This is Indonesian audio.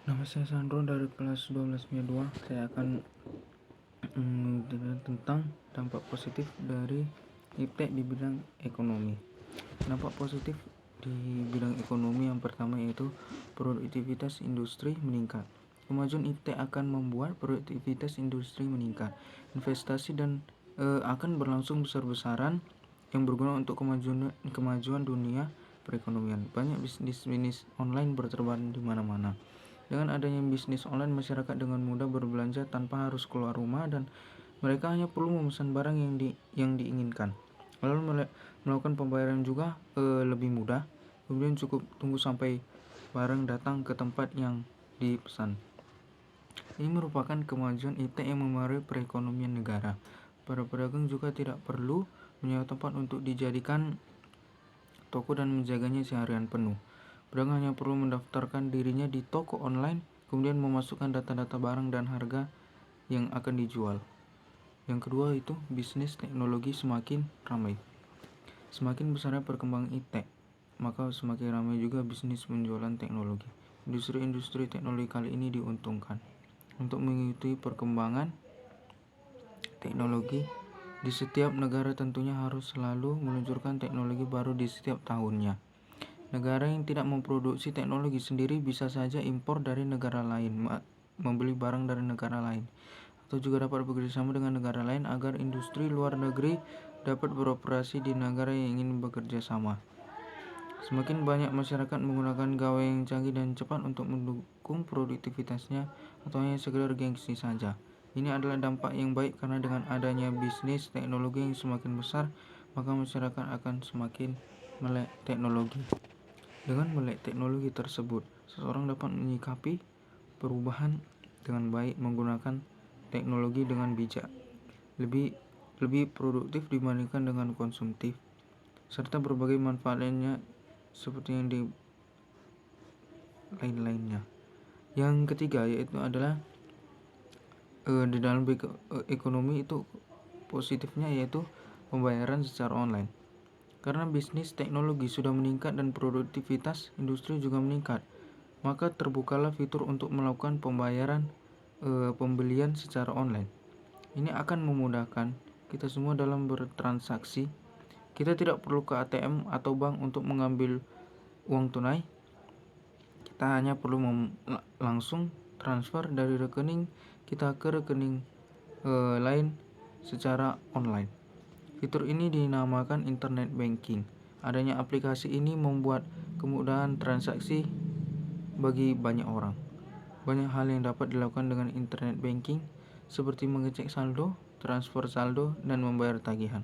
Nama saya Sandro dari kelas 12 2. Saya akan tentang dampak positif dari IPTEK di bidang ekonomi. Dampak positif di bidang ekonomi yang pertama yaitu produktivitas industri meningkat. Kemajuan IPTEK akan membuat produktivitas industri meningkat. Investasi dan akan berlangsung besar-besaran yang berguna untuk kemajuan dunia perekonomian. Banyak bisnis online berterbangan di mana-mana. Dengan adanya bisnis online, masyarakat dengan mudah berbelanja tanpa harus keluar rumah dan mereka hanya perlu memesan barang yang diinginkan. Lalu melakukan pembayaran juga lebih mudah. Kemudian cukup tunggu sampai barang datang ke tempat yang dipesan. Ini merupakan kemajuan IT yang memengaruhi perekonomian negara. Para pedagang juga tidak perlu menyewa tempat untuk dijadikan toko dan menjaganya seharian penuh. Pedagang hanya perlu mendaftarkan dirinya di toko online, kemudian memasukkan data-data barang dan harga yang akan dijual. Yang kedua itu bisnis teknologi semakin ramai. Semakin besarnya perkembangan IT, maka semakin ramai juga bisnis penjualan teknologi. Industri-industri teknologi kali ini diuntungkan. Untuk mengikuti perkembangan teknologi di setiap negara tentunya harus selalu meluncurkan teknologi baru di setiap tahunnya. Negara yang tidak memproduksi teknologi sendiri bisa saja impor dari negara lain, membeli barang dari negara lain, atau juga dapat bekerjasama dengan negara lain agar industri luar negeri dapat beroperasi di negara yang ingin bekerja sama. Semakin banyak masyarakat menggunakan gawai yang canggih dan cepat untuk mendukung produktivitasnya atau hanya sekedar gengsi saja. Ini adalah dampak yang baik karena dengan adanya bisnis teknologi yang semakin besar, maka masyarakat akan semakin melek teknologi. Dengan melek teknologi tersebut, seseorang dapat menyikapi perubahan dengan baik, menggunakan teknologi dengan bijak, lebih produktif dibandingkan dengan konsumtif, serta berbagai manfaat lainnya seperti yang di lain-lainnya. Yang ketiga yaitu adalah di dalam ekonomi itu positifnya yaitu pembayaran secara online. Karena bisnis teknologi sudah meningkat dan produktivitas industri juga meningkat, maka terbukalah fitur untuk melakukan pembelian secara online. Ini akan memudahkan kita semua dalam bertransaksi. Kita tidak perlu ke ATM atau bank untuk mengambil uang tunai. Kita hanya perlu langsung transfer dari rekening kita ke rekening lain secara online. Fitur ini dinamakan internet banking. Adanya aplikasi ini membuat kemudahan transaksi bagi banyak orang. Banyak hal yang dapat dilakukan dengan internet banking seperti mengecek saldo, transfer saldo, dan membayar tagihan.